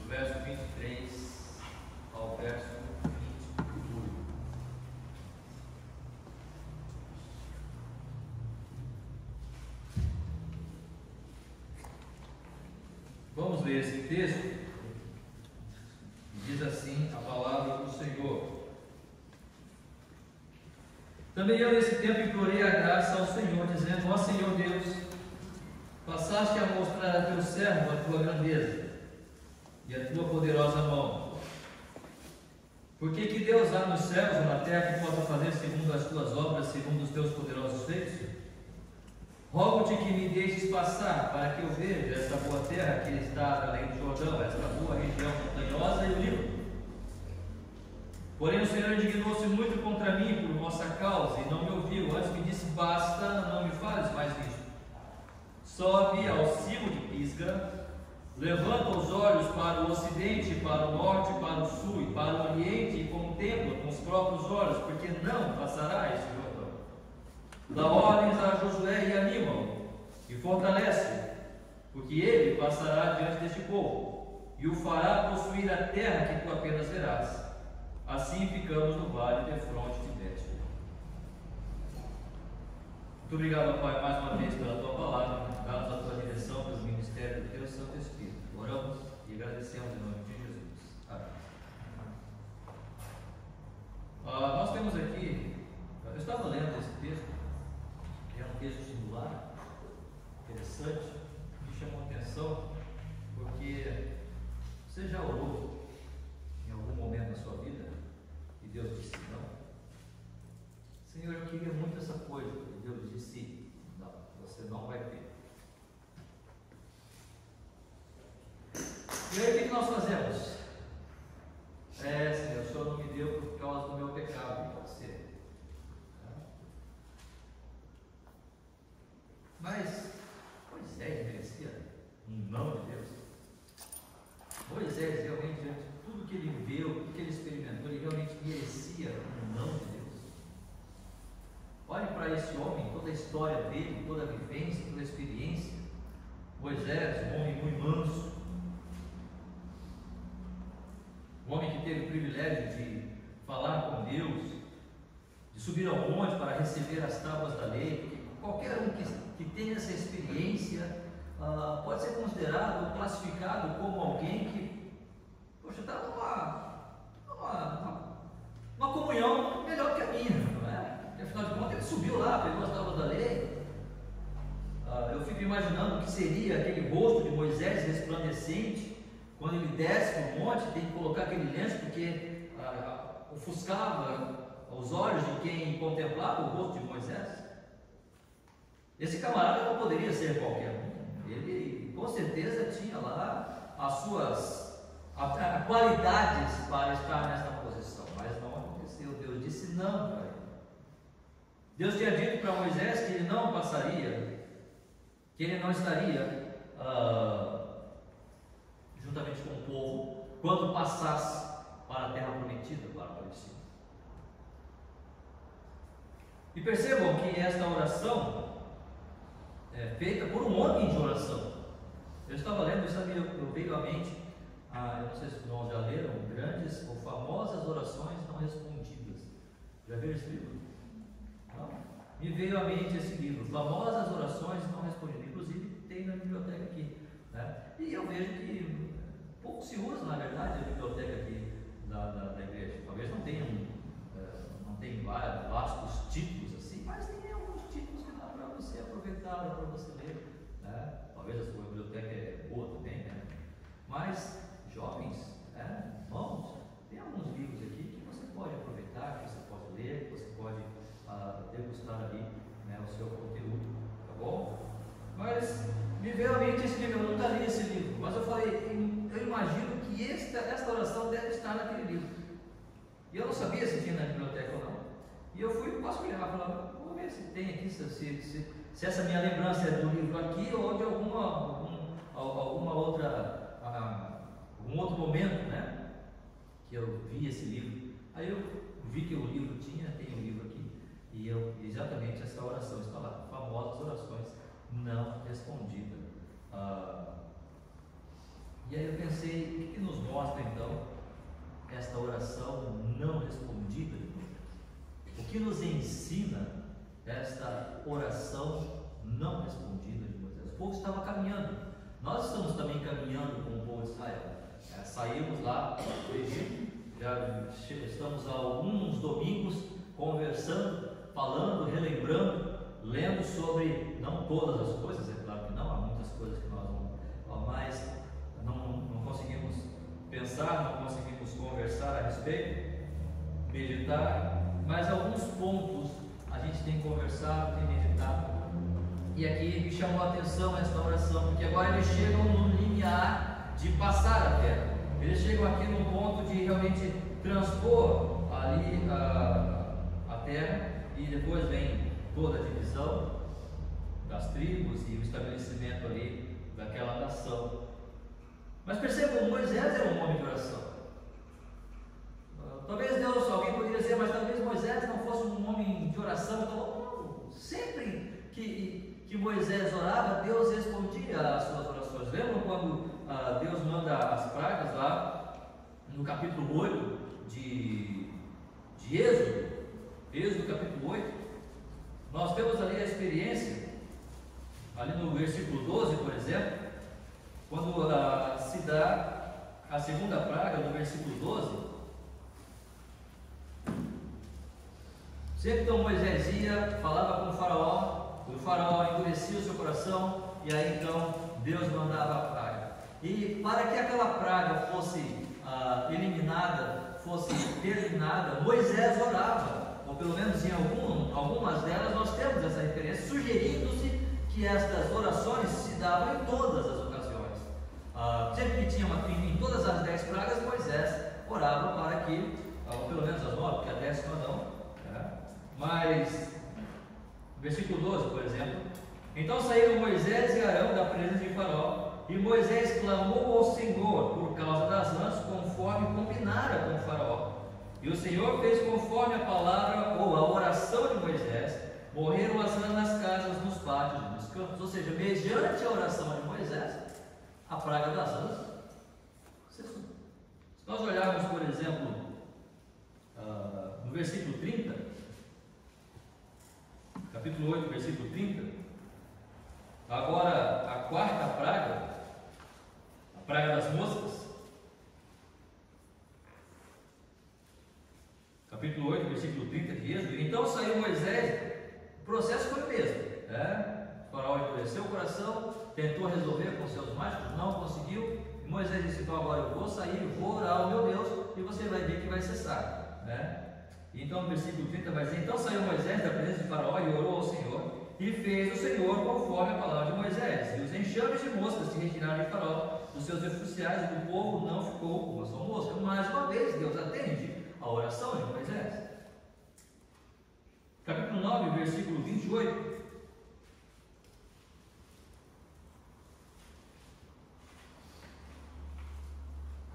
verso 23 ao verso 28. Vamos ler esse texto. Diz assim a palavra do Senhor: Também eu nesse tempo implorei a graça ao Senhor, dizendo: Ó Senhor Deus, passaste a mostrar a teu servo a tua grandeza e a tua poderosa mão. Porque que Deus há nos céus ou na terra que possa fazer segundo as tuas obras, segundo os teus poderosos feitos? Rogo-te que me deixes passar, para que eu veja esta boa terra que está além do Jordão, esta boa região montanhosa e o Líbano. Porém o Senhor indignou-se muito contra mim por nossa causa, e não me ouviu. Antes me disse: basta, não me fales mais nisto. Sobe ao cimo de Pisga, levanta os olhos para o ocidente, para o norte, para o sul e para o oriente, e contempla com os próprios olhos, porque não passará este Jordão. Dá ordens a Josué e anima-o, e fortalece, porque ele passará diante deste povo, e o fará possuir a terra que tu apenas verás. Assim ficamos no vale defronte de Bet. Muito obrigado, Pai, mais uma vez pela tua palavra, dá-nos a tua direção, pelo ministério do teu Santo Espírito. Oramos e agradecemos em nome de Jesus. Amém. Nós temos aqui, eu estava lendo esse texto, que é um texto singular, interessante, que chamou atenção, porque você já orou em algum momento da sua vida e Deus disse não? Senhor, eu queria muito essa coisa, e Deus disse não, você não vai ter. E aí o que nós fazemos? Senhor, o Senhor não me deu por causa do meu pecado, pode ser. Mas Moisés merecia um não de Deus. Moisés realmente, diante de tudo que ele viu, tudo que ele experimentou, ele realmente merecia um não de Deus. Olhe para esse homem, toda a história dele, toda a vivência, toda a experiência. Moisés, um homem muito manso, um homem que teve o privilégio de falar com Deus, de subir ao monte para receber as tábuas da lei. Qualquer um que tenha essa experiência pode ser considerado, classificado como alguém que, poxa, está numa comunhão melhor que a minha, não é? Porque, afinal de contas, ele subiu lá, pegou as tábuas da lei. Eu fico imaginando o que seria aquele rosto de Moisés resplandecente, quando ele desce no monte, tem que colocar aquele lenço, porque ofuscava os olhos de quem contemplava o rosto de Moisés. Esse camarada não poderia ser qualquer um. Ele com certeza tinha lá as suas qualidades para estar nessa posição, mas não aconteceu. Deus disse não para ele. Deus tinha dito para Moisés que ele não passaria, que ele não estaria juntamente com o povo quando passasse para a terra prometida, para a Palestina. E percebam que esta oração é feita por um homem de oração. Eu estava lendo isso, eu veio à mente, eu não sei se os irmãos já leram, grandes ou famosas orações não respondidas. Já viram esse livro? Não? Me veio à mente esse livro, Famosas Orações Não Respondidas. Inclusive tem na biblioteca aqui, né? E eu vejo que pouco se usa, na verdade, a biblioteca aqui da igreja. Talvez não tenha vastos títulos assim, mas tem alguns títulos que dá para você aproveitar, dá para você ler, né? Talvez a sua biblioteca é boa também, né? Mas, jovens, irmãos, tem alguns livros aqui que você pode aproveitar, que você pode ler, que você pode degustar ali, né, o seu conteúdo, tá bom? Mas me veio à mente esse livro, eu nunca li esse livro, mas eu falei, eu imagino que esta oração deve estar naquele livro. E eu não sabia se tinha na biblioteca ou não. E eu fui vasculhar, falar, vou ver se tem aqui, se essa minha lembrança é do livro aqui ou de alguma outra, algum outro momento, né, que eu vi esse livro. Aí eu vi que o livro tem o livro aqui, e exatamente essa oração está lá, famosas orações não respondidas. E aí eu pensei, o que nos mostra então esta oração não respondida de Moisés? O que nos ensina esta oração não respondida de Moisés? O povo estava caminhando, nós estamos também caminhando com o povo de Israel. Saímos lá do Egito, já estamos há alguns domingos conversando, falando, relembrando, lendo sobre, não todas as coisas, é claro que não, há muitas coisas que nós não, mas não conseguimos pensar, não conseguimos conversar a respeito, meditar, mas alguns pontos a gente tem conversado, tem meditado. E aqui me chamou a atenção esta oração, porque agora eles chegam no limiar de passar a terra. Eles chegam aqui no ponto de realmente transpor ali a terra, e depois vem toda a divisão das tribos e o estabelecimento ali daquela nação. Mas percebam, Moisés era um homem de oração. Talvez Deus, alguém poderia dizer, mas talvez Moisés não fosse um homem de oração. Então, não, sempre que Moisés orava, Deus respondia às suas orações. Lembram quando Deus manda as pragas lá no capítulo 8 de Êxodo capítulo 8? Nós temos ali a experiência, ali no versículo 12, por exemplo, quando se dá a segunda praga, no versículo 12. Sempre então Moisés ia, falava com o faraó endurecia o seu coração, e aí então Deus mandava a praga. E para que aquela praga fosse eliminada, fosse terminada, Moisés orava, ou pelo menos em algumas delas nós temos essa referência, sugerindo-se que estas orações se davam em todas as ocasiões. Sempre que tinha em todas as 10 pragas, Moisés orava para que, ou pelo menos as 9, porque a 10ª não. Mas, versículo 12, por exemplo: então saíram Moisés e Arão da presença de Faraó, e Moisés clamou ao Senhor por causa das lãs, conforme combinara com o Faraó. E o Senhor fez conforme a palavra ou a oração de Moisés. Morreram as lãs nas casas, nos pátios e nos campos. Ou seja, mediante a oração de Moisés, a praga das lãs cessou. Se nós olharmos, por exemplo, no versículo 30, capítulo 8, versículo 30, agora a 4ª praga, a praga das moscas, capítulo 8, versículo 30 de Êxodo. Então saiu Moisés, o processo foi o mesmo, o faraó endureceu o coração, tentou resolver com seus mágicos, não conseguiu, e Moisés disse: então agora eu vou sair, vou orar ao meu Deus, e você vai ver que vai cessar. Então no versículo 30 vai dizer: então saiu Moisés da presença de Faraó e orou ao Senhor, e fez o Senhor conforme a palavra de Moisés, e os enxames de moscas se retiraram de Faraó dos seus oficiais, e do povo não ficou uma só mosca. Mais uma vez Deus atende a oração de Moisés. Capítulo 9, versículo 28.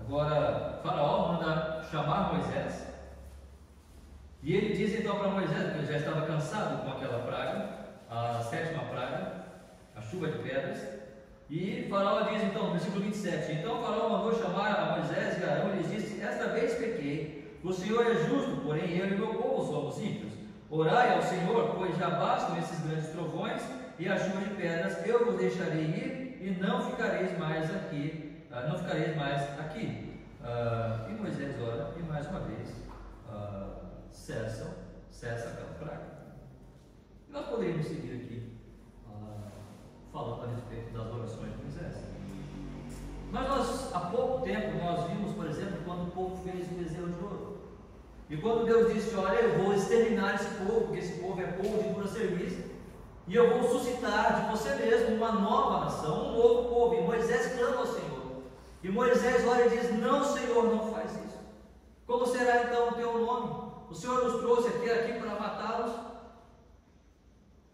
Agora Faraó manda chamar Moisés, e ele diz então para Moisés, porque ele já estava cansado com aquela praga, a 7ª praga, a chuva de pedras. E Faraó diz então, no versículo 27, então Faraó mandou chamar a Moisés e Arão e lhes disse: esta vez pequei, o Senhor é justo, porém eu e meu povo somos ímpios. Orai ao Senhor, pois já bastam esses grandes trovões e a chuva de pedras. Eu vos deixarei ir e não ficareis mais aqui. E Moisés ora, e mais uma vez cessa aquela praga. E nós poderíamos seguir aqui falando a respeito das orações de Moisés. Mas há pouco tempo nós vimos, por exemplo, quando o povo fez o bezerro de ouro. E quando Deus disse: olha, eu vou exterminar esse povo, porque esse povo é povo de dura serviço, e eu vou suscitar de você mesmo uma nova nação, um novo povo. E Moisés clama ao Senhor. E Moisés olha e diz: não, Senhor, não faz isso. Como será então o teu nome? O Senhor nos trouxe aqui para matá-los.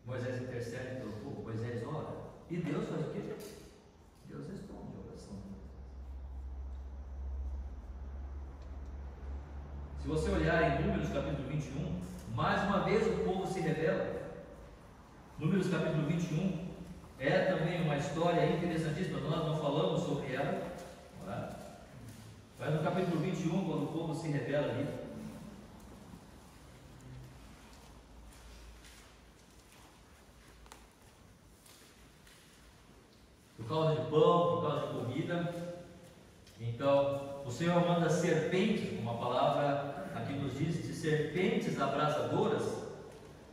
Moisés intercede pelo povo, Moisés ora. E Deus faz o quê? Deus responde a oração. Se você olhar em Números capítulo 21, mais uma vez o povo se rebela. Números capítulo 21 é também uma história interessantíssima, nós não falamos sobre ela, Mas no capítulo 21, quando o povo se rebela ali, por causa de pão, por causa de comida, então o Senhor manda serpentes, como a palavra aqui nos diz, de serpentes abrasadoras,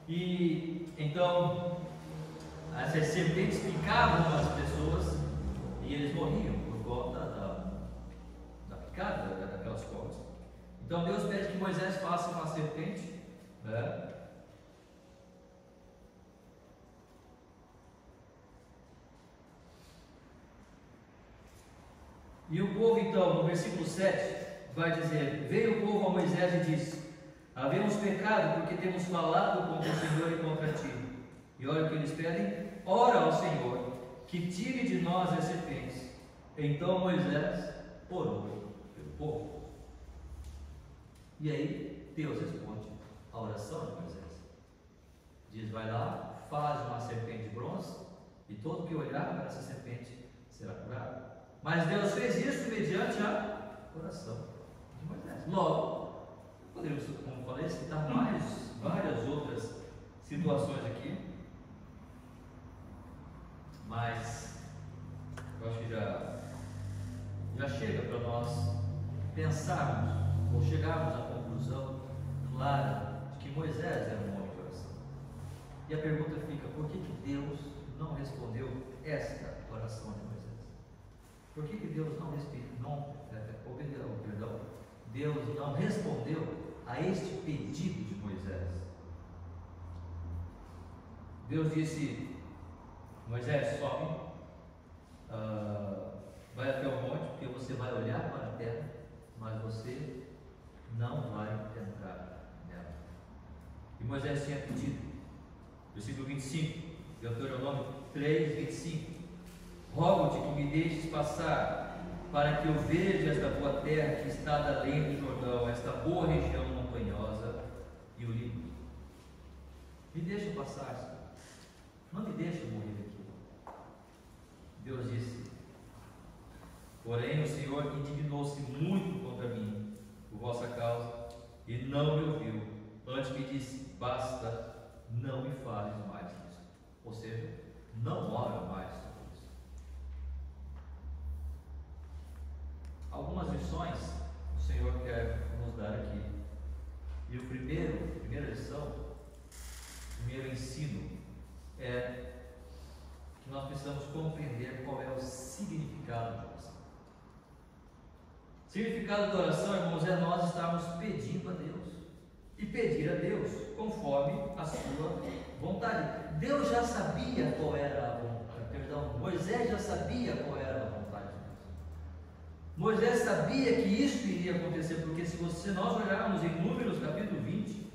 e então essas serpentes picavam as pessoas e eles morriam por conta da picada daquelas cobras. Então Deus pede que Moisés faça uma serpente, né? E o povo então, no versículo 7, vai dizer: veio o povo a Moisés e disse: havemos pecado porque temos falado contra o Senhor e contra ti. E olha o que eles pedem: ora ao Senhor que tire de nós as serpentes. Então Moisés orou pelo povo. E aí Deus responde a oração de Moisés. Diz: vai lá, faz uma serpente de bronze, e todo que olhar para essa serpente será curado. Mas Deus fez isso mediante a oração de Moisés. Logo, poderíamos, como falei, citar várias outras situações aqui, mas eu acho que já chega para nós pensarmos ou chegarmos à conclusão clara de que Moisés era um homem de oração. E a pergunta fica: por que Deus não respondeu esta oração de Moisés? Por que Deus Deus não respondeu a este pedido de Moisés? Deus disse: Moisés, sobe, vai até o monte, porque você vai olhar para a terra, mas você não vai entrar nela. E Moisés tinha pedido, versículo 25, Deuteronômio 3, 25: rogo-te que me deixes passar, para que eu veja esta boa terra que está da além do Jordão, esta boa região montanhosa e o Líbano. Me deixa passar, Senhor. Não me deixa morrer aqui. Deus disse: porém o Senhor indignou-se muito contra mim por vossa causa e não me ouviu. Antes me disse: basta, não me fales mais isso. Ou seja, não ora mais sobre isso. Algumas lições o Senhor quer nos dar aqui. E a primeira lição, o primeiro ensino é que nós precisamos compreender qual é o significado da oração. O significado da oração, irmãos, é nós estarmos pedindo a Deus. E pedir a Deus conforme a sua vontade. Deus já sabia qual era a vontade, Moisés já sabia qual era a vontade de Deus. Moisés sabia que isso iria acontecer, porque se nós olharmos em Números capítulo 20,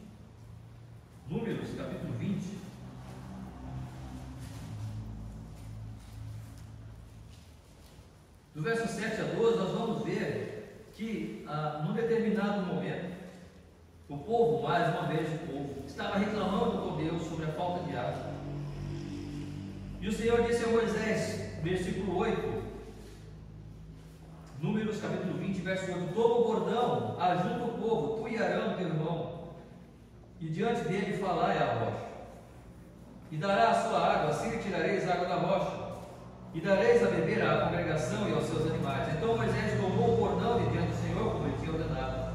do verso 7 a 12, nós vamos ver que num determinado momento, o povo, mais uma vez o povo, estava reclamando com Deus sobre a falta de água. E o Senhor disse a Moisés, versículo 8, Números capítulo 20, verso 8: toma o bordão, ajunta o povo, tu e Arão teu irmão, e diante dele falai a rocha, e dará a sua água, assim retirareis água da rocha, e dareis a beber à congregação e aos seus animais. Então Moisés tomou o bordão de diante do Senhor, como ele tinha ordenado.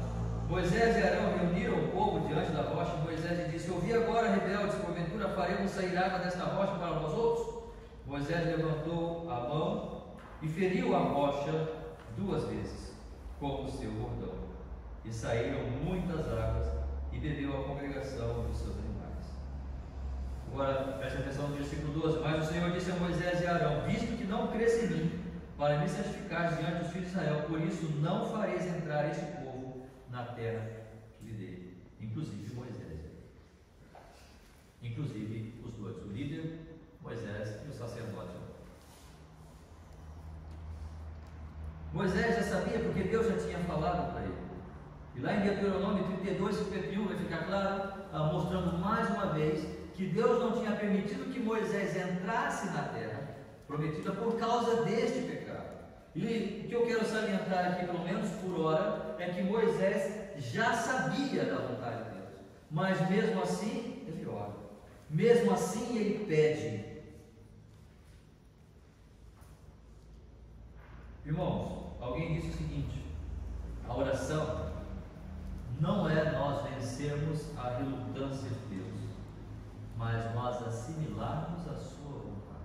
Moisés e Arão reuniram o povo diante da rocha. Moisés lhe disse: ouvi agora, rebeldes, porventura faremos sair água desta rocha para nós outros? Moisés levantou a mão e feriu a rocha 2 vezes com o seu bordão, e saíram muitas águas, e bebeu a congregação e os seus animais. Agora preste atenção no versículo 12: mas o Senhor disse a Moisés e a Arão: visto que não cresce em mim, para me santificar diante dos filhos de Israel, por isso não fareis entrar este povo na terra que lhe dei. Inclusive Moisés, inclusive os dois, o líder Moisés e o sacerdote. Moisés já sabia, porque Deus já tinha falado para ele. E lá em Deuteronômio 32, 51 vai ficar claro, mostrando mais uma vez que Deus não tinha permitido que Moisés entrasse na terra prometida por causa deste pecado. E o que eu quero salientar aqui, pelo menos por hora, é que Moisés já sabia da vontade de Deus, mas mesmo assim ele ora, mesmo assim ele pede. Irmãos, alguém disse o seguinte: a oração não é nós vencermos a relutância de Deus, mas nós assimilarmos a sua vontade.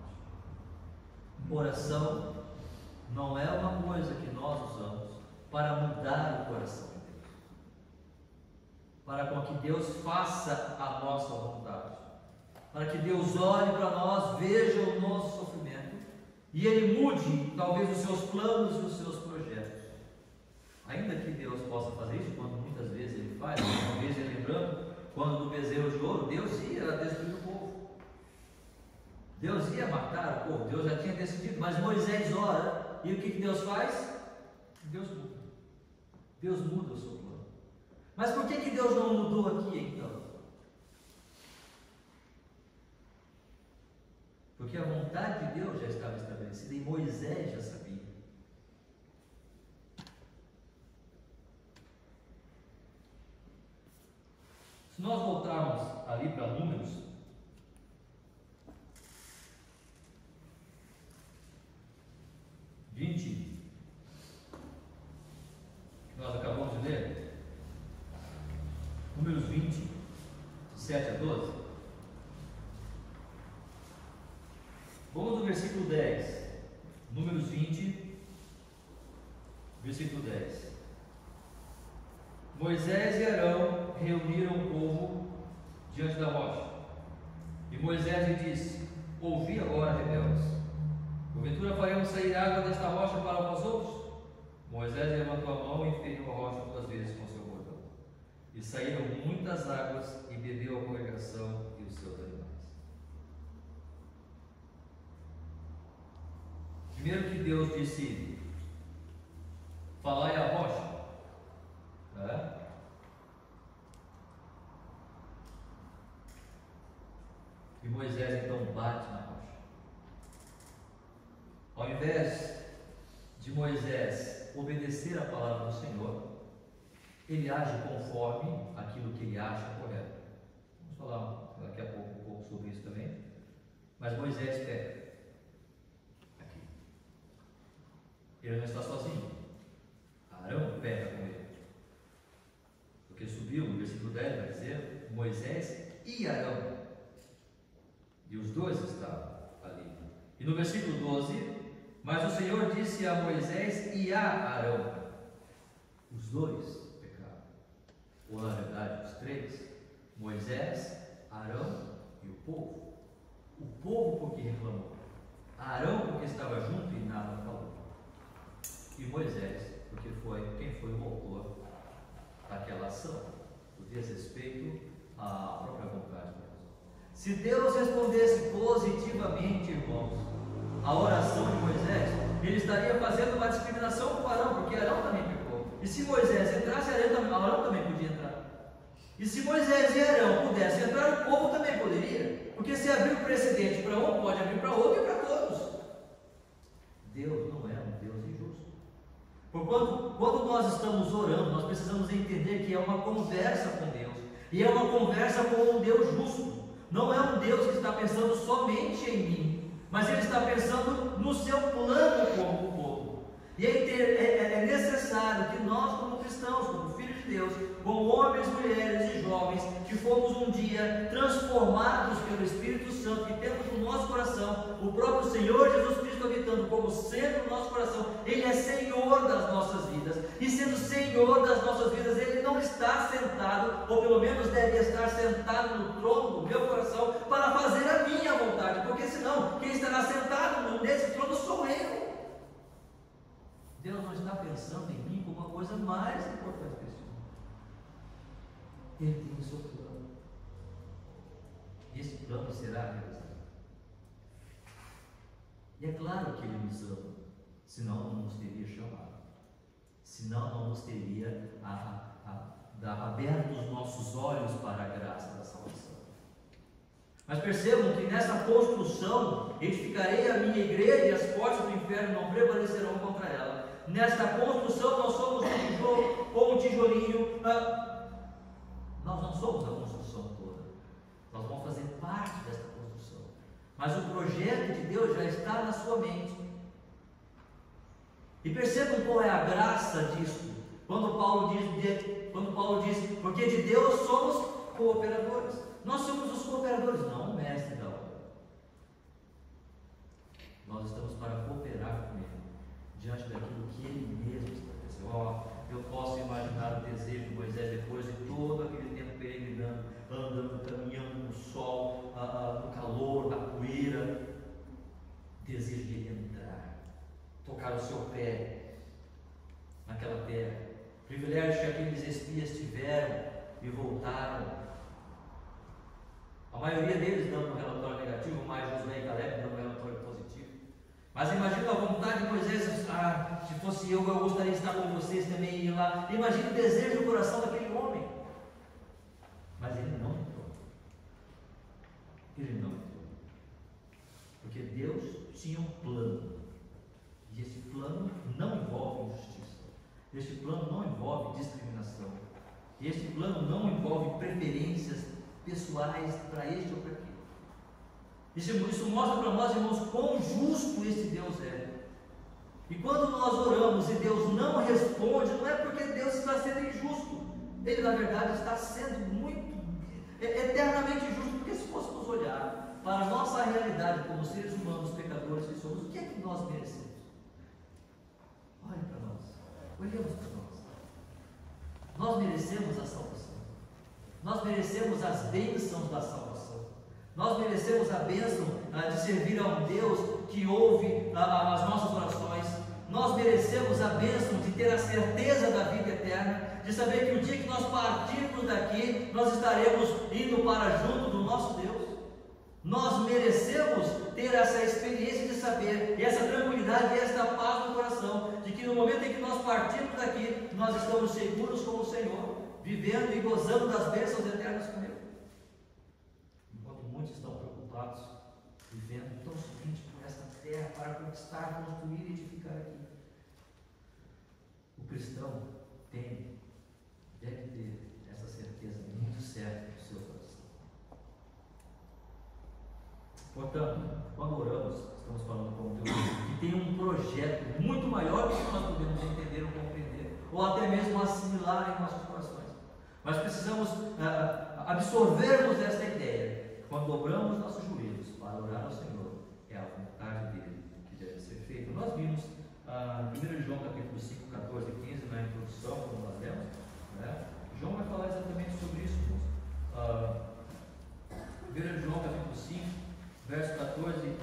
Oração não é uma coisa que nós usamos para mudar o coração de Deus, para com que Deus faça a nossa vontade, para que Deus olhe para nós, veja o nosso sofrimento e Ele mude talvez os seus planos e os seus projetos. Ainda que Deus possa fazer isso, quando muitas vezes Ele faz, uma vez lembrando, quando no bezerro de ouro, Deus ia destruir o povo, Deus ia matar o povo, Deus já tinha decidido, mas Moisés ora. E o que Deus faz? Deus muda. Deus muda o seu plano. Mas por que Deus não mudou aqui então? Porque a vontade de Deus já estava estabelecida e Moisés já sabia. Se nós voltarmos ali para Números, nós acabamos de ler, Números 20, de 7 a 12. Vamos no versículo 10. Números 20, versículo 10. Moisés e Arão reuniram o povo diante da rocha. E Moisés lhe disse: ouvi agora, rebeldes. Porventura faremos sair água desta rocha para vós outros? Moisés levantou a mão e feriu a rocha 2 vezes com seu bordão. E saíram muitas águas, e bebeu a congregação e os seus animais. Primeiro que Deus disse: falai a rocha. E Moisés então bate na rocha. Ao invés de Moisés obedecer a palavra do Senhor, ele age conforme aquilo que ele acha correto. Vamos falar daqui a pouco um pouco sobre isso também. Mas Moisés peca aqui. Ele não está sozinho. Arão peca com ele. Porque subiu, no versículo 10 vai dizer, Moisés e Arão. E os dois estavam ali. E no versículo 12, mas o Senhor disse a Moisés e a Arão: os dois pecaram. Ou na verdade, os três: Moisés, Arão e o povo. O povo porque reclamou, Arão porque estava junto e nada falou, e Moisés porque quem foi o autor daquela ação, do desrespeito à própria vontade de Deus. Se Deus respondesse positivamente, irmãos, a oração de Moisés, ele estaria fazendo uma discriminação com Arão, porque Arão também pecou. E se Moisés entrasse, Arão também podia entrar. E se Moisés e Arão pudessem entrar, o povo também poderia. Porque se abrir o precedente para um, pode abrir para outro e para todos. Deus não é um Deus injusto. Porquanto, quando nós estamos orando, nós precisamos entender que é uma conversa com Deus. E é uma conversa com um Deus justo. Não é um Deus que está pensando somente em mim, mas Ele está pensando no seu plano como o povo. E é necessário que nós, como cristãos, como filhos de Deus, como homens, mulheres e jovens, que fomos um dia transformados pelo Espírito Santo, que temos no nosso coração o próprio Senhor Jesus Cristo habitando como centro do nosso coração. Ele é Senhor das nossas vidas, e sendo Senhor das nossas vidas, Ele não está sentado, ou pelo menos deve estar sentado no trono do meu coração para fazer a minha vontade, porque senão quem estará sentado nesse trono sou eu. Deus não está pensando em mim como uma coisa mais importante que isso. Ele tem o seu plano. E esse plano será realizado. E é claro que Ele nos ama, senão não nos teria chamado, senão não nos teria aberto os nossos olhos para a graça da salvação. Mas percebam que nessa construção edificarei a minha igreja e as portas do inferno não prevalecerão contra ela. nesta construção, nós somos um tijolo ou um tijolinho. Nós não somos a construção toda, nós vamos fazer parte desta construção, mas o projeto de Deus já está na sua mente. E percebam qual é a graça disso, quando Paulo diz, porque de Deus somos cooperadores. Nós somos os cooperadores, não o mestre da obra. Nós estamos para cooperar com Ele, diante daquilo que Ele mesmo estabeleceu. Eu posso imaginar o desejo de Moisés depois de todo aquele tempo peregrinando, andando, caminhando no sol, no calor, na poeira. Desejo de ele entrar, tocar o seu pé naquela terra. Privilégio que aqueles espias tiveram e voltaram. A maioria deles dando um relatório negativo, mais Josué e Caleb dando um relatório positivo. Mas imagina a vontade de Moisés, se fosse eu gostaria de estar com vocês também e ir lá. Imagina o desejo do coração daquele homem. Mas ele não entrou. Ele não entrou. Porque Deus tinha um plano. E esse plano não envolve injustiça. Este plano não envolve discriminação. Este plano não envolve preferências pessoais para este ou para aquele. Isso mostra para nós, irmãos, quão justo esse Deus é. E quando nós oramos e Deus não responde, não é porque Deus está sendo injusto. Ele, na verdade, está sendo eternamente justo, porque se fôssemos olhar para a nossa realidade como seres humanos, pecadores que somos, o que é que nós merecemos? Olhe para nós, olhemos para nós. Nós merecemos a salvação. Nós merecemos as bênçãos da salvação. Nós merecemos a bênção de servir a um Deus que ouve as nossas orações. Nós merecemos a bênção de ter a certeza da vida eterna, de saber que o dia que nós partirmos daqui, nós estaremos indo para junto do nosso Deus. Nós merecemos ter essa experiência de saber, e essa tranquilidade e esta paz no coração, de que no momento em que nós partirmos daqui, nós estamos seguros com o Senhor, vivendo e gozando das bênçãos eternas com Ele. Enquanto muitos estão preocupados, vivendo tão somente por esta terra, para conquistar, construir e edificar aqui. O cristão deve ter essa certeza muito certa no seu coração. Portanto, quando oramos, estamos falando com Deus que tem um projeto muito maior do que nós podemos entender ou compreender, ou até mesmo assimilar em nossos corações. Mas precisamos absorvermos esta ideia. Quando dobramos nossos joelhos para orar ao Senhor, é a vontade dele que deve ser feita. Nós vimos 1 João capítulo 5, 14 e 15 na introdução, quando nós lemos, né? João vai falar exatamente sobre isso. 1 João capítulo 5, verso 14 e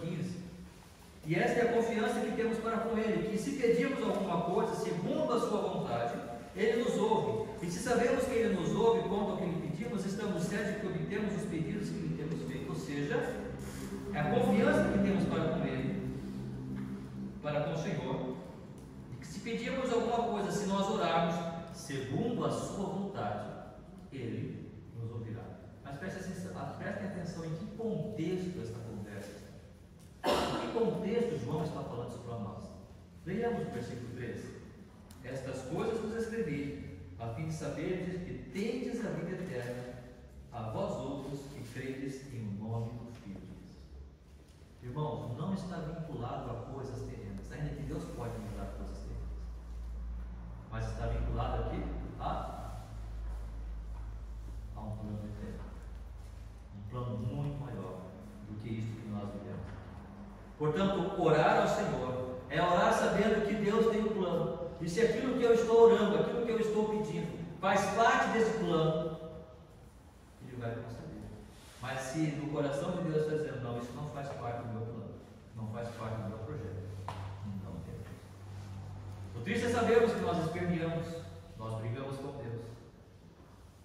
15. E esta é a confiança que temos para com Ele, que se pedirmos alguma coisa segundo a sua vontade, Ele nos ouve. E se sabemos que Ele nos ouve quanto ao que lhe pedimos, estamos certos de que obtemos os pedidos que lhe temos feito. Ou seja, é a confiança que temos para com Ele, para com o Senhor, e que se pedirmos alguma coisa, se nós orarmos segundo a sua vontade, Ele nos ouvirá. Mas prestem atenção em que contexto esta conversa está. Em que contexto João está falando isso para nós? Leiamos o versículo 13. Estas coisas vos escrevi, a fim de saberdes que tendes a vida eterna, a vós outros que credes em nome do Filho de Deus. Irmãos, não está vinculado a coisas terrenas, ainda que Deus pode nos dar coisas terrenas, mas está vinculado aqui a um plano eterno, um plano muito maior do que isto que nós vivemos. Portanto, orar ao Senhor é orar sabendo que Deus tem um plano, e se aquilo que eu estou orando, aquilo que eu estou pedindo, faz parte desse plano, Ele vai conceder. Mas se no coração de Deus está dizendo, não, isso não faz parte do meu plano, não faz parte do meu projeto, não tem. O triste é sabermos que nós esperneamos, nós brigamos com Deus,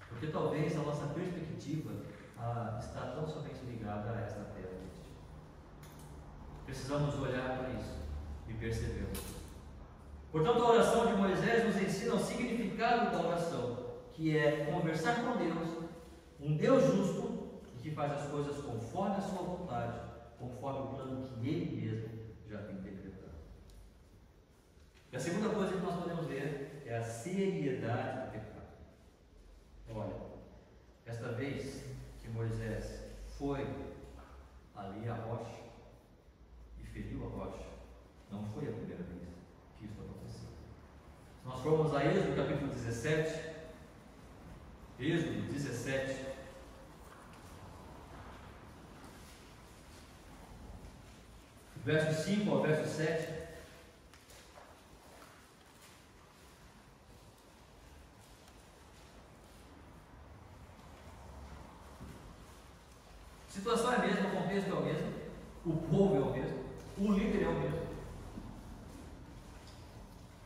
porque talvez a nossa perspectiva está tão somente ligada a esta terra. Precisamos olhar para isso e percebê-lo. Portanto, a oração de Moisés nos ensina o significado da oração, que é conversar com Deus, um Deus justo, e que faz as coisas conforme a sua vontade, conforme o plano que Ele mesmo já tem decretado. E a segunda coisa que nós podemos ver é a seriedade do pecado. Olha, esta vez que Moisés foi ali à rocha e feriu a rocha, não foi a primeira vez que isso aconteceu. Se nós formos a Êxodo capítulo 17, Êxodo 17, verso 5 ao verso 7. A situação é a mesma, o contexto é o mesmo, o povo é o mesmo, o líder é o mesmo.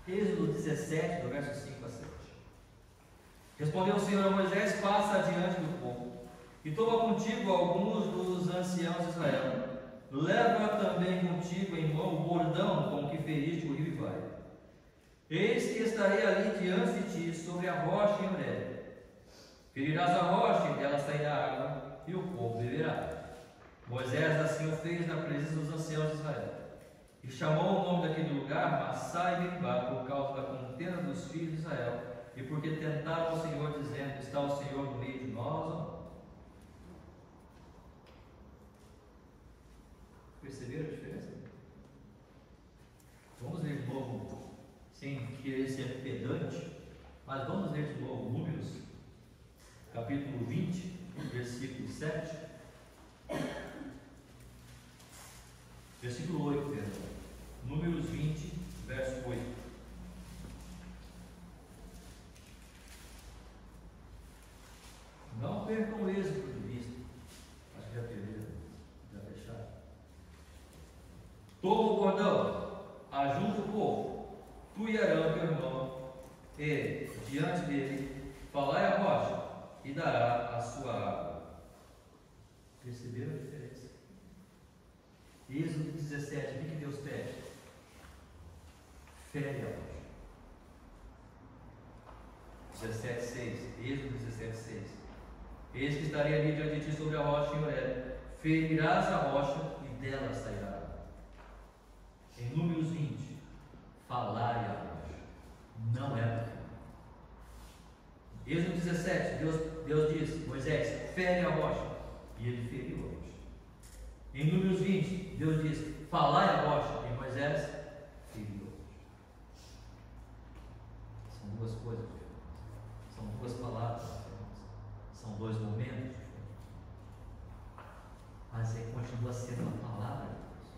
Êxodo 17, do verso 5 a 7. Respondeu o Senhor a Moisés: passa adiante do povo, e toma contigo alguns dos anciãos de Israel. Leva também contigo em mão o bordão com que feriste o rio Ibai. Eis que estarei ali diante de ti, sobre a rocha em Horebe. Ferirás a rocha, e dela sairá água, e o povo beberá. Moisés assim o fez na presença dos anciãos de Israel. E chamou o nome daquele lugar Massá e Meribá, por causa da contenda dos filhos de Israel, e porque tentaram ao Senhor, dizendo: está o Senhor no meio de nós ou não? Perceberam a diferença? Vamos ler de novo, sem querer ser pedante, mas vamos ler de novo Números, capítulo 20, versículo 7. Versículo 8, perdão. Números 20, verso 8. Não percam o êxito de vista. Acho que já perderam, já fecharam. Toma o bordão, ajunta o povo, tu e Arão, teu irmão, e diante dele falai a rocha, e dará a sua água. Perceberam a diferença? Êxodo 17, o que Deus pede? Fere a rocha. 17,6. Êxodo 17,6. Eis que estarei ali diante de ti sobre a rocha em Horebe. Ferirás a rocha e dela sairá água. Em Números 20, falai a rocha. Não é para Êxodo 17, Deus diz: Moisés, fere a rocha. E ele feriu a rocha. Em Números 20, Deus diz: falai a rocha. E Moisés feriu a rocha. São duas coisas diferentes. São duas palavras diferentes. São dois momentos diferentes. Mas aí continua sendo a palavra de Deus.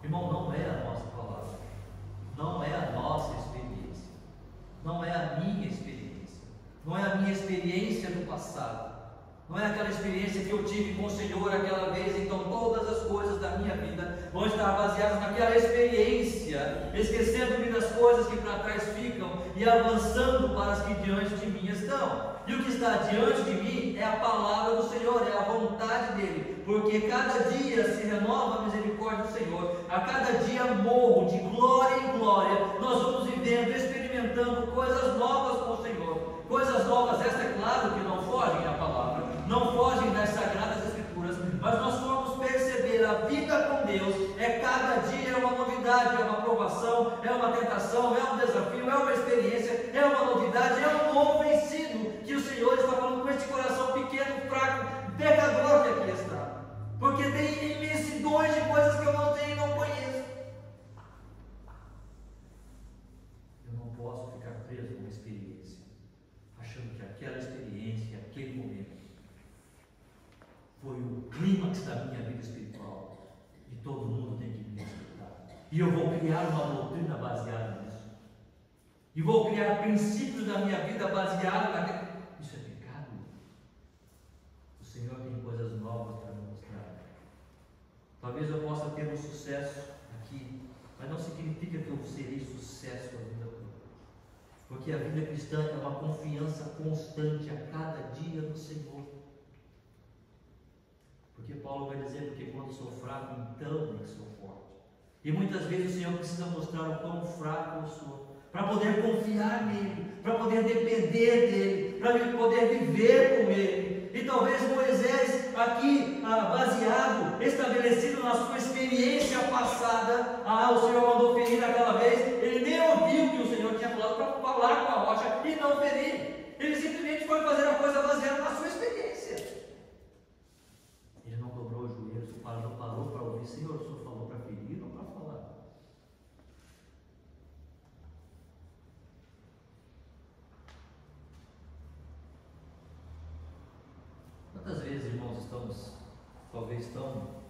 Irmão, não é a nossa palavra. Não é a nossa experiência. Não é a minha experiência. Não é a minha experiência do passado. Não é aquela experiência que eu tive com o Senhor aquela vez. Então todas as coisas da minha vida vão estar baseadas naquela experiência, esquecendo-me das coisas que para trás ficam e avançando para as que diante de mim estão. E o que está diante de mim é a palavra do Senhor, é a vontade dEle, porque cada dia se renova a misericórdia do Senhor, a cada dia morro de glória em glória. Nós vamos vivendo, experimentando coisas novas com o Senhor, coisas novas. Esta é claro que não fogem da palavra, não fogem das sagradas escrituras, mas nós vamos perceber a vida com Deus. É cada dia é uma novidade, é uma provação, é uma tentação, é um desafio, é uma experiência, é uma novidade, é um novo ensino que o Senhor está falando com este coração pequeno, fraco, pecador que aqui está, porque tem imensidões de coisas que eu não tenho e não conheço. Eu não posso ficar preso a uma experiência, achando que aquela experiência, aquele momento foi o clímax da minha vida espiritual e todo mundo tem que me respeitar. E eu vou criar uma doutrina baseada nisso. E vou criar princípios da minha vida baseados naquilo. Isso é pecado. O Senhor tem coisas novas para me mostrar. Talvez eu possa ter um sucesso aqui, mas não significa que eu serei sucesso a vida toda. Porque a vida cristã é uma confiança constante a cada dia no Senhor. Porque Paulo vai dizer: porque quando sou fraco, então é que sou forte. E muitas vezes o Senhor precisa mostrar o quão fraco eu sou, para poder confiar nele, para poder depender dele, para poder viver com ele. E talvez Moisés aqui, baseado estabelecido na sua experiência passada. O Senhor mandou ferir naquela vez, ele nem ouviu o que o Senhor tinha falado para falar com a rocha e não ferir. Ele simplesmente foi fazer a coisa baseada na sua experiência. Ele não dobrou os joelhos, parou para ouvir. Senhor, o Senhor falou para ferir ou para falar? Quantas vezes, irmãos, estamos talvez tão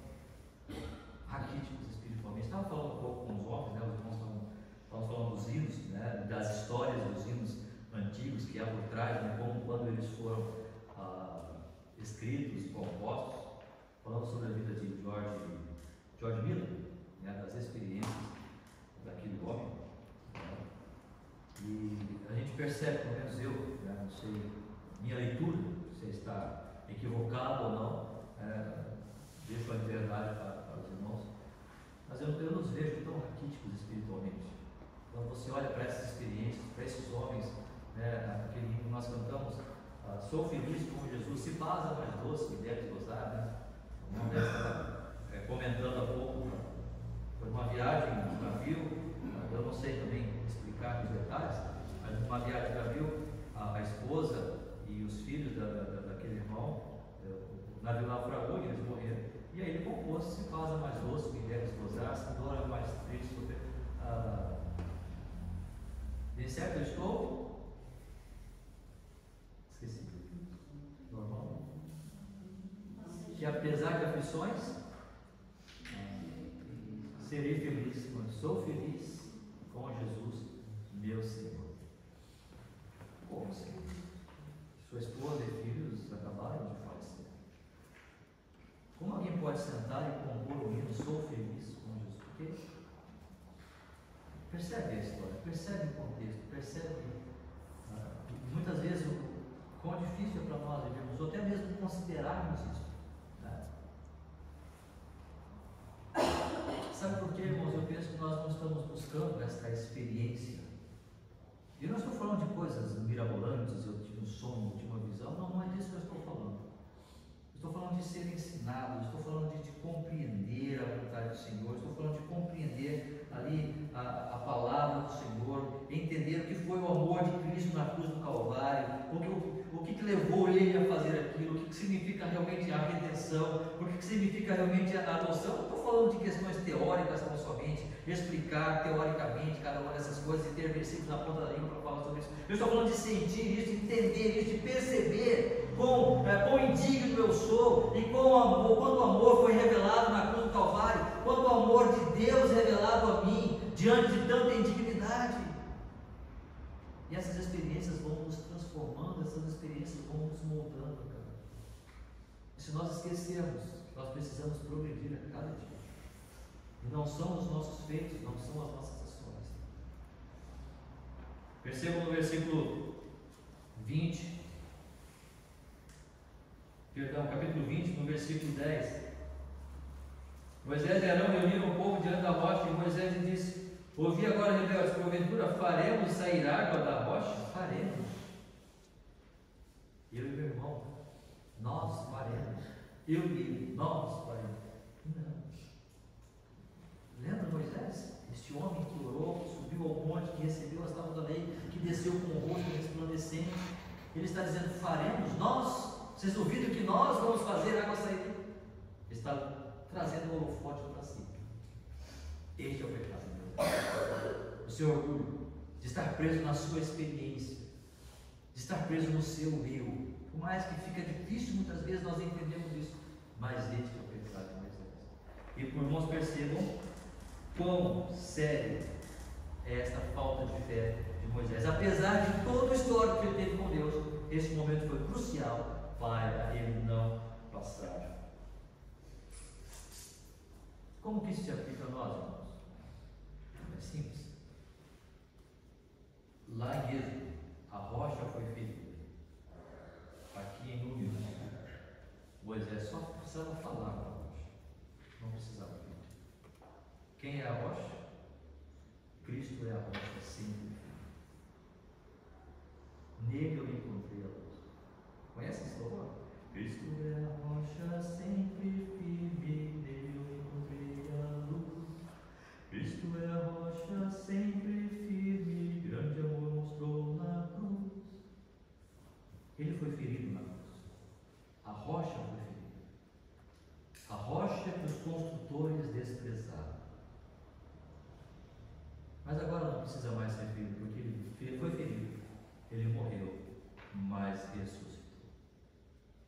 raquíticos espiritualmente? Estava falando um pouco com os homens, né? Os irmãos estavam falando dos hinos, né? Das histórias dos hinos antigos que há por trás, né? Como quando eles foram escritos, compostos. Falando sobre a vida de George Miller, né? Das experiências daquele homem, né? E a gente percebe, pelo menos eu, né? Não sei, minha leitura, se está equivocado ou não, deixo a liberdade para os irmãos, mas eu nos vejo tão raquíticos espiritualmente. Quando você olha para essas experiências, para esses homens, né, aquele hino que nós cantamos, sou feliz como Jesus, se paz é mais doce que deve gozar, né? O irmão estava comentando há pouco, foi uma viagem no navio, eu não sei também explicar os detalhes, mas numa viagem de navio, a esposa e os filhos daquele irmão, o navio naufragou e eles morreram. E aí ele compôs: se paz é mais doce que deves gozar, se dor é mais triste. Bem certo eu estou? Esqueci. Normal. Que apesar de aflições, serei feliz, mas sou feliz com Jesus, meu Senhor. Como Senhor? Sua esposa e filhos acabaram de falecer. Como alguém pode sentar e compor um hino, sou feliz com Jesus? Porque percebe a história, percebe o contexto, percebe muitas vezes o quão difícil é para nós vivermos, ou até mesmo considerarmos isso. Né? Sabe por quê, irmãos? Eu penso que nós não estamos buscando esta experiência. E eu não estou falando de coisas mirabolantes, eu tive um sonho, eu tive uma visão. Não é disso que eu estou falando. Estou falando de ser ensinado, estou falando de compreender a vontade do Senhor, estou falando de compreender ali a palavra do Senhor, entender o que foi o amor de Cristo na cruz do Calvário, o que levou Ele a fazer aquilo, o que significa realmente a redenção, o que significa realmente a adoção. Não estou falando de questões teóricas tão somente, explicar teoricamente cada uma dessas coisas e ter versículos na ponta da língua para falar sobre isso. Eu estou falando de sentir isso, de entender isso, de perceber quão indigno eu sou e quanto o amor foi revelado na cruz do Calvário, quanto o amor de Deus revelado a mim diante de tanta indignidade. E essas experiências vão nos transformando, essas experiências vão nos moldando, cara. E se nós esquecermos, nós precisamos progredir a cada dia. E não são os nossos feitos, não são as nossas ações. Percebam no versículo 20, capítulo 20, no versículo 10. Moisés e Arão reuniram o povo diante da rocha, e Moisés lhe disse: ouvi agora, rebeldes, porventura faremos sair água da rocha? Faremos. Eu e meu irmão, nós faremos. Eu e ele, nós faremos. Não. Lembra Moisés? Este homem que orou, subiu ao monte, que recebeu as tábuas da lei, que desceu com o rosto resplandecente. Ele está dizendo: faremos nós. Vocês duvidam que nós vamos fazer água sair? Ele está trazendo o holofote para si. Este é o pecado de Deus. O seu orgulho de estar preso na sua experiência, de estar preso no seu eu. Por mais que fica difícil muitas vezes nós entendemos isso, mas este é o pecado de Moisés. E por irmãos, percebam quão sério é esta falta de fé de Moisés. Apesar de todo o histórico que ele teve com Deus, esse momento foi crucial para ele não passar. Como que isso se aplica a nós, irmãos? É simples. Lá em Êxodo, a rocha foi ferida. Aqui em Números, Moisés só precisava falar com a rocha, não precisava pedir. Quem é a rocha? Cristo é a rocha sempre. Nele eu encontrei a luz. Conhece esse louvor? Cristo é a rocha sempre firme, construtores desprezaram. Mas agora não precisa mais ser ferido, porque ele foi ferido, ele morreu, mas ressuscitou.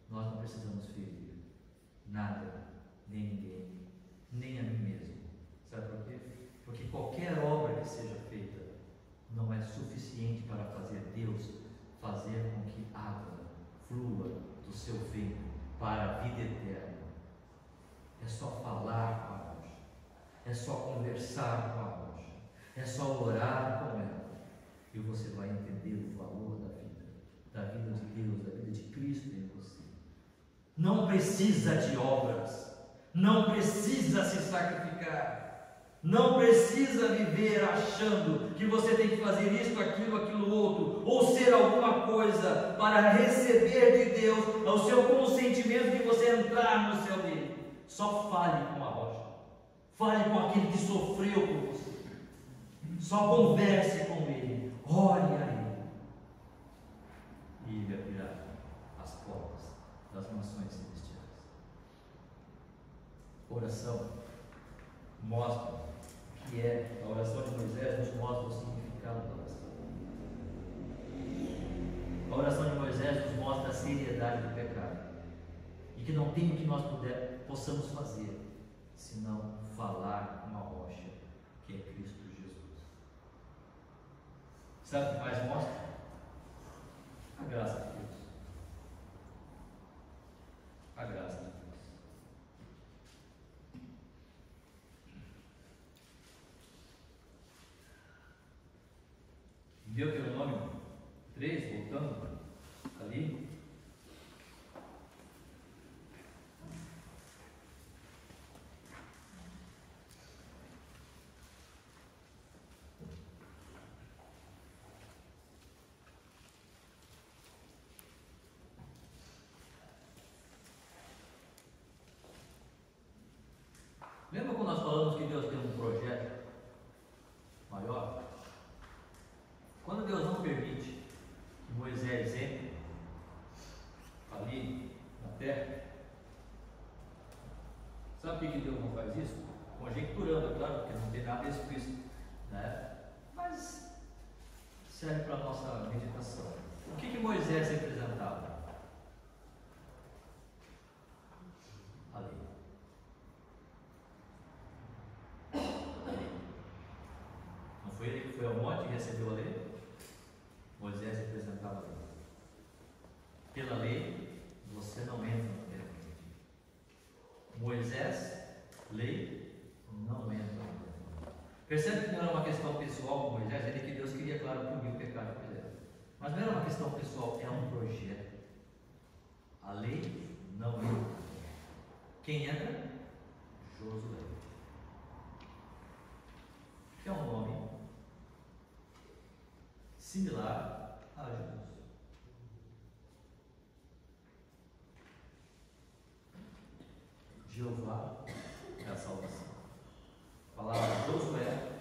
Nós não precisamos ferir nada, nem ninguém, nem a mim mesmo. Sabe por quê? Porque qualquer obra que seja feita não é suficiente para fazer Deus fazer com que água flua do seu ventre para a vida eterna. É só falar com a rocha, é só conversar com a rocha, é só orar com ela, e você vai entender o valor da vida de Deus, da vida de Cristo em você. Não precisa de obras, não precisa se sacrificar, não precisa viver achando que você tem que fazer isso, aquilo outro, ou ser alguma coisa para receber de Deus o seu consentimento de você entrar no céu dele. Só fale com a rocha, fale com aquele que sofreu por você, só converse com ele, ore a ele, e ele abrirá as portas das nações celestiais. Oração mostra que é a oração de Moisés, nos mostra o significado da oração. A oração de Moisés nos mostra a seriedade do pecado e que não tem o que nós possamos fazer senão falar com a rocha que é Cristo Jesus. Sabe o que mais mostra? A graça de Deus. A graça de Deus. Deuteronômio 3, voltando ali. Lembra quando nós falamos que Deus tem um projeto maior? Quando Deus não permite que Moisés entre ali na terra, sabe por que Deus não faz isso? Conjecturando, é claro, porque não tem nada explícito, né? Mas serve para a nossa meditação. O que Moisés representava? A lei. Não foi ele que foi ao monte e recebeu a lei? Moisés representava a lei. Pela lei, você não entra no terra prometida. Moisés, lei, não entra no terra prometida. Percebe que não era uma questão pessoal com Moisés, ele que Deus queria, claro, punir o pecado que fizeram. Mas não era uma questão pessoal, é um projeto. A lei não entra. Quem entra? Josué. Que é um nome similar a Jesus. Jeová é a salvação. A palavra Josué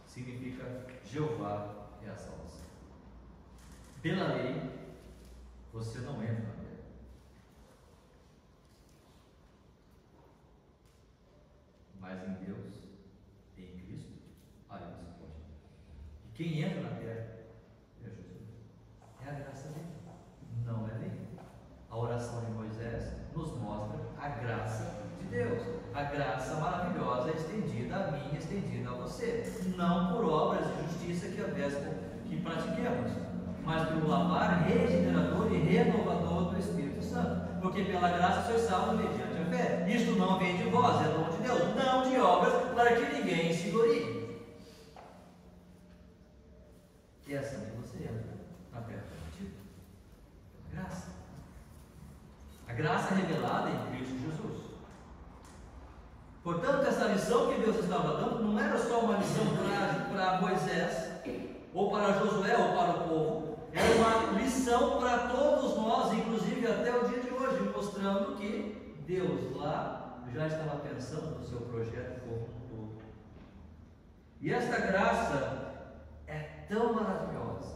significa Jeová é a salvação. Pela lei, você não entra na terra. Mas em Deus, em Cristo, aí você pode. E quem entra na terra é Jesus. É a graça dele, não é lei. A oração de Moisés nos mostra a graça de Deus, a graça maravilhosa estendida a mim, estendida a você, não por obras de justiça que pratiquemos, mas pelo lavar regenerador e renovador do Espírito Santo, porque pela graça sois salvos mediante a fé. Isto não vem de vós, é dom de Deus, não de obras, para que ninguém se glorie. E é assim que você entra na terra prometida. Graça. A graça revelada em Cristo Jesus. Portanto, essa lição que Deus estava dando não era só uma lição para Moisés, ou para Josué, ou para o povo. Era uma lição para todos nós, inclusive até o dia de hoje, mostrando que Deus lá já estava pensando no seu projeto como um todo. E esta graça é tão maravilhosa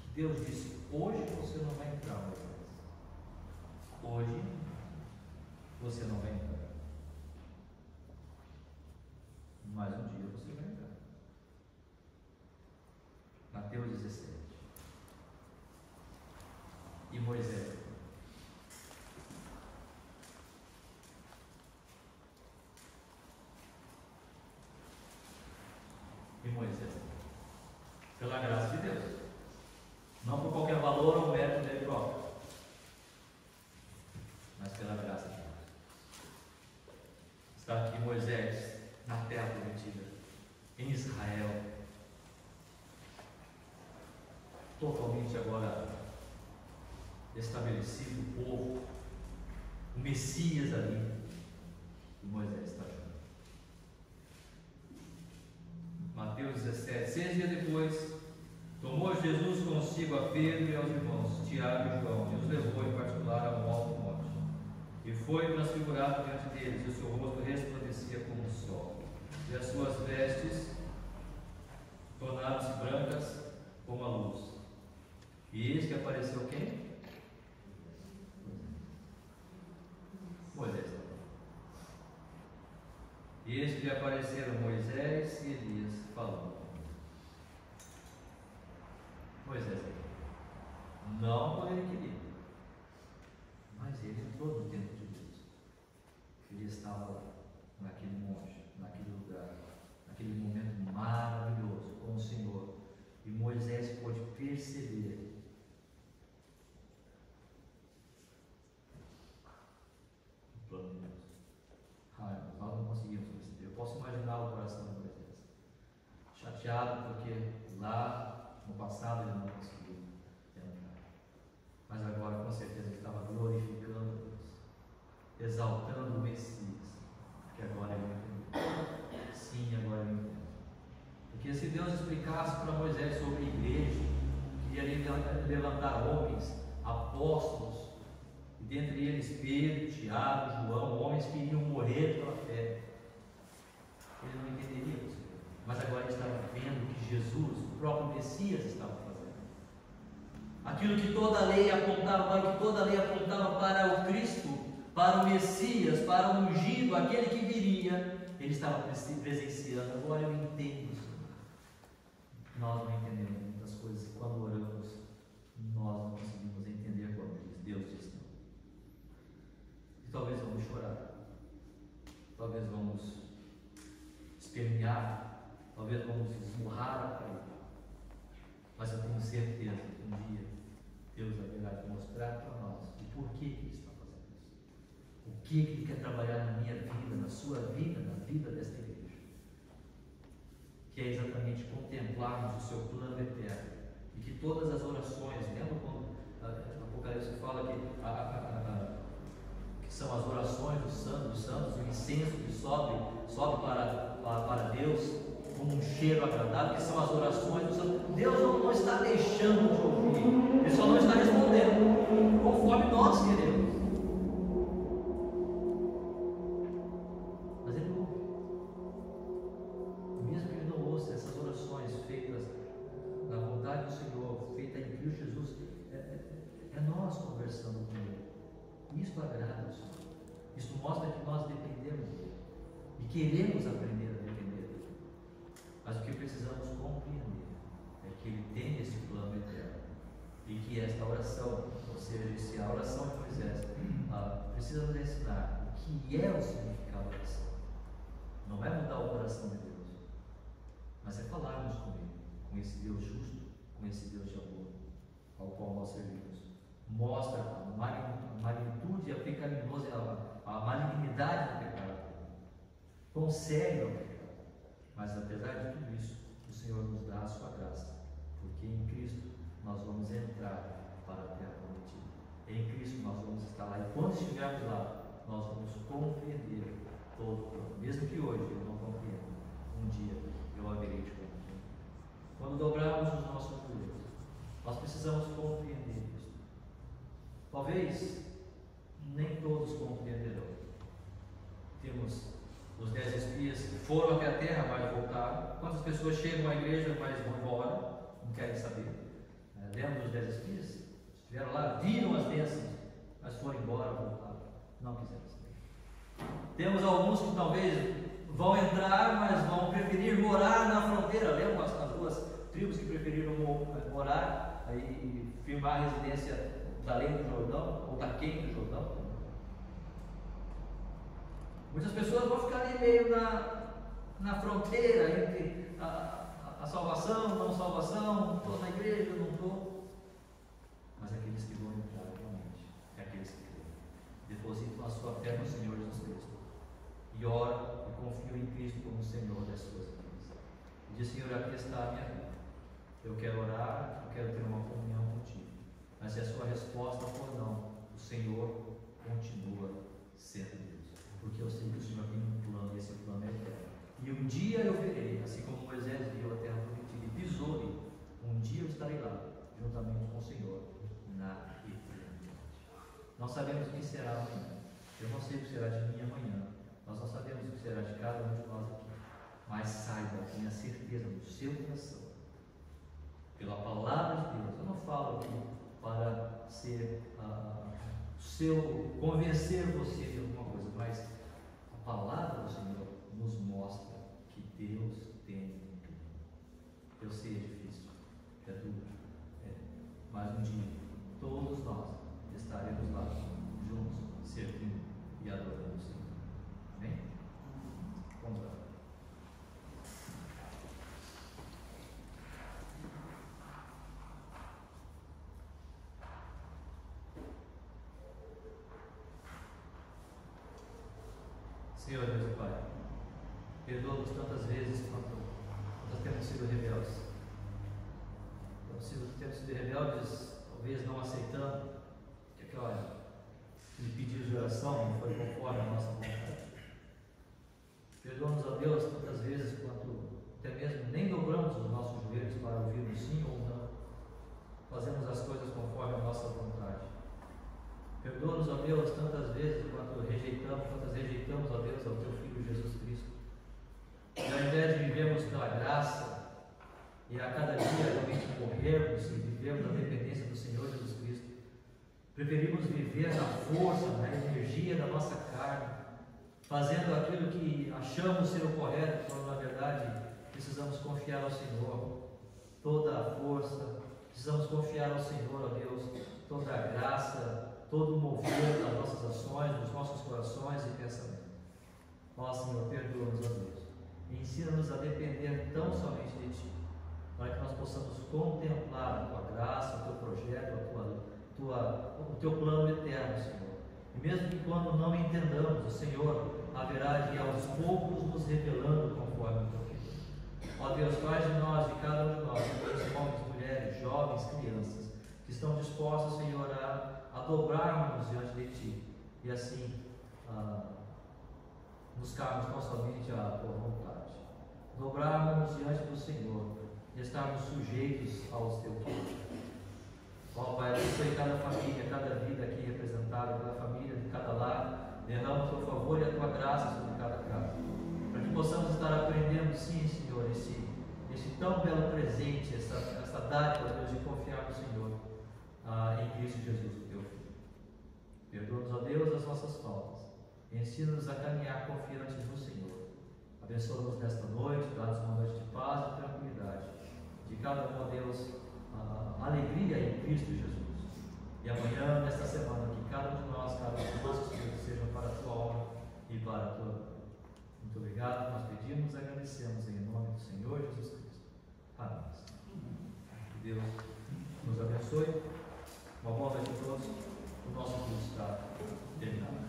que Deus disse: hoje você não vai entrar, Moisés. Hoje você não vai entrar. mas um dia você vai entrar. Mateus 17. E Moisés. E Moisés. Pela graça de Deus. Não por qualquer valor ou mérito dele próprio, mas pela graça de Deus. Está aqui Moisés na terra prometida, em Israel, totalmente agora estabelecido o povo, o Messias ali, e Moisés está junto. Mateus 17, 6 dias depois, tomou Jesus consigo a Pedro e aos irmãos, Tiago e João, e os levou em particular a um alto monte. E foi transfigurado diante deles, e o seu rosto resplandecia como o sol, e as suas vestes tornaram-se brancas como a luz. E eis que apareceu quem? Moisés. E eis que lhe apareceram Moisés e Elias falando. Moisés não por ele queria, mas ele entrou no tempo de Deus. Ele estava lá, naquele monte, naquele lugar, naquele momento maravilhoso com o Senhor. E Moisés pôde perceber o plano de Deus. Nós não conseguimos perceber. Eu posso imaginar o coração de Moisés, chateado porque lá no passado ele não conseguiu entrar. Mas agora com certeza ele estava glorificando a Deus, exaltando o Messias, porque agora ele entendeu. Sim, agora ele entendeu. Porque se Deus explicasse para Moisés sobre a igreja, que iria levantar homens, apóstolos, e dentre eles Pedro, Tiago, João, homens que iriam morrer pela fé, ele não entenderia isso. Mas agora ele estava vendo que Jesus, o próprio Messias, estava fazendo aquilo que toda a lei apontava para o Cristo, para o Messias, para o ungido, aquele que viria. Ele estava presenciando. Agora eu entendo isso. Nós não entendemos muitas coisas, e quando oramos, nós não conseguimos entender quando Deus diz não. E talvez vamos chorar, talvez vamos espernear, talvez vamos esmurrar a parede, mas eu tenho certeza que um dia Deus haverá de mostrar para nós o porquê que Ele está fazendo isso, o que Ele quer trabalhar na minha vida, na sua vida, na vida desta igreja, que é exatamente contemplarmos o seu plano eterno, e que todas as orações, lembra quando Apocalipse fala que são as orações dos santos, o incenso que sobe para Deus como um cheiro agradável, que são as orações dos santos. Deus não está deixando de ouvir, Ele só não está respondendo conforme nós queremos. Mas Ele não ouve. Mesmo que Ele não ouça essas orações feitas na vontade do Senhor, feita em Cristo Jesus, é nós conversando com Ele. Isso agrada ao Senhor. Isso mostra que nós dependemos dele e queremos aprender a depender dele. Mas o que precisamos compreender é que Ele tem esse plano eterno e que esta oração, ou seja, se a oração de Moisés, precisa nos ensinar o que é o significado da oração. Não é mudar o coração de Deus, mas é falarmos com Ele, com esse Deus justo, com esse Deus de amor, ao qual nós servimos. Mostra a magnitude, a pecaminosidade, a malignidade do pecado, quão sério é o pecado. Mas apesar de tudo isso, o Senhor nos dá a sua graça, porque em Cristo nós vamos entrar para a terra prometida. Em Cristo nós vamos estar lá, e quando estivermos lá, nós vamos compreender todo o plano. Mesmo que hoje eu não compreenda, um dia eu haverei de compreender. Quando dobrarmos os nossos joelhos, nós precisamos compreender isso. Talvez nem todos compreenderão. Temos os 10 espias que foram até a terra, mas voltaram. Quantas pessoas chegam à igreja, mas vão embora, não querem saber? Lembra dos 10 espias? Estiveram lá, viram as bênçãos, mas foram embora, voltaram, não quiseram saber. Temos alguns que talvez vão entrar, mas vão preferir morar na fronteira. Lembram as duas tribos que preferiram morar e firmar a residência da além do Jordão, ou daquém do Jordão? Muitas pessoas vão ficar ali meio na fronteira entre a salvação, não salvação, estou na igreja, não estou. Mas aqueles que vão entrar realmente, é aqueles que creem, depositam a sua fé no Senhor Jesus Cristo e oram e confiam em Cristo como Senhor das suas vidas. E diz: Senhor, aqui está a minha vida, eu quero orar, eu quero ter uma comunhão contigo. Mas se a sua resposta for não, o Senhor continua sendo Deus, porque eu sei que o Senhor tem um plano e esse plano é eterno. E um dia eu verei, assim como Moisés viu a terra prometida e pisou ali, um dia eu estarei lá, juntamente com o Senhor, na eternidade. Não sabemos o que será amanhã. Eu não sei o que será de mim amanhã. Nós não sabemos o que será de cada um de nós aqui. Mas saiba, tenha certeza no seu coração, pela palavra de Deus. Eu não falo aqui para ser convencer você de alguma coisa, mas a palavra do Senhor nos mostra que Deus tem um plano. Eu sei, é difícil, é duro, mas um dia todos nós estaremos lá juntos, servindo e adorando o Senhor. Amém? Vamos lá. Senhor Deus e Pai, perdoa-nos tantas vezes quanto nós temos sido rebeldes. Temos sido rebeldes, talvez não aceitando que aquela pedido de oração não foi conforme a nossa vontade. Perdoa-nos, ó Deus, tantas vezes quanto até mesmo nem dobramos os nossos joelhos para ouvir um sim ou um não. Fazemos as coisas conforme a nossa vontade. Perdoa-nos, ó Deus, tantas vezes quantas rejeitamos, ó Deus, ao Teu Filho Jesus Cristo. E ao invés de vivermos pela graça e a cada dia realmente morrermos e vivermos na dependência do Senhor Jesus Cristo, preferimos viver na força, na energia da nossa carne, fazendo aquilo que achamos ser o correto, quando na verdade precisamos confiar ao Senhor toda a força, precisamos confiar ao Senhor, ó Deus, toda a graça, todo o mover das nossas ações, dos nossos corações e pensamentos. Ó Senhor, perdoa-nos, ó Deus, e ensina-nos a depender tão somente de Ti, para que nós possamos contemplar a Tua graça, o Teu projeto, o Teu plano eterno, Senhor. E mesmo que quando não entendamos, o Senhor haverá de aos poucos nos revelando conforme o Teu querer. Ó Deus, faz de nós, de cada um de nós, homens, mulheres, jovens, crianças, que estão dispostos, Senhor, a dobrarmos diante de Ti e assim buscarmos tão somente a Tua vontade, dobrarmos diante do Senhor e estarmos sujeitos aos Teus querer. Ó Pai, abençoe cada família, cada vida aqui representada, cada família, de cada lar, derrama o Teu favor e a Tua graça sobre cada casa, para que possamos estar aprendendo, sim, Senhor, esse tão belo presente, essa dádiva, Deus, de confiar no Senhor, em Cristo Jesus, o Teu Filho. Perdoa-nos, ó Deus, as nossas faltas, e ensina-nos a caminhar confiantes no Senhor. Abençoa-nos nesta noite, dá-nos uma noite de paz e tranquilidade, de cada um, ó Deus, alegria em Cristo Jesus. E amanhã, nesta semana, que cada um de nós, cada um de nossos filhos sejam para a Tua honra e para a Tua glória. Muito obrigado, nós pedimos e agradecemos em nome do Senhor Jesus Cristo. Amém. Que Deus nos abençoe. Uma boa noite a todos. O nosso curso está terminado.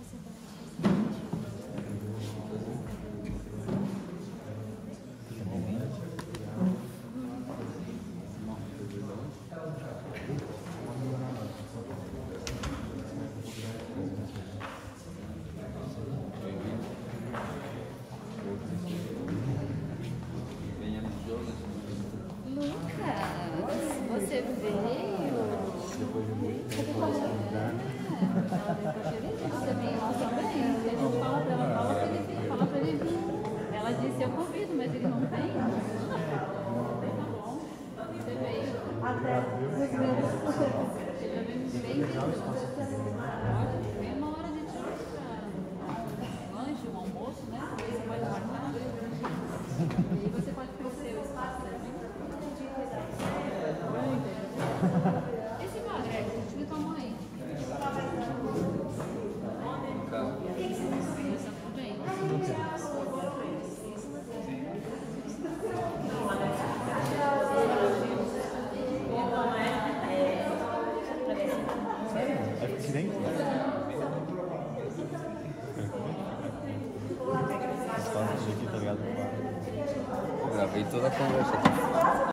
Você tá bolso, né? Você pode guardar. E você pode crescer o espaço, né? Esse bagre, deixa eu tua mãe. Essa tudo aí. É porque nem. Aqui, tá ligado? Eu gravei toda a conversa aqui.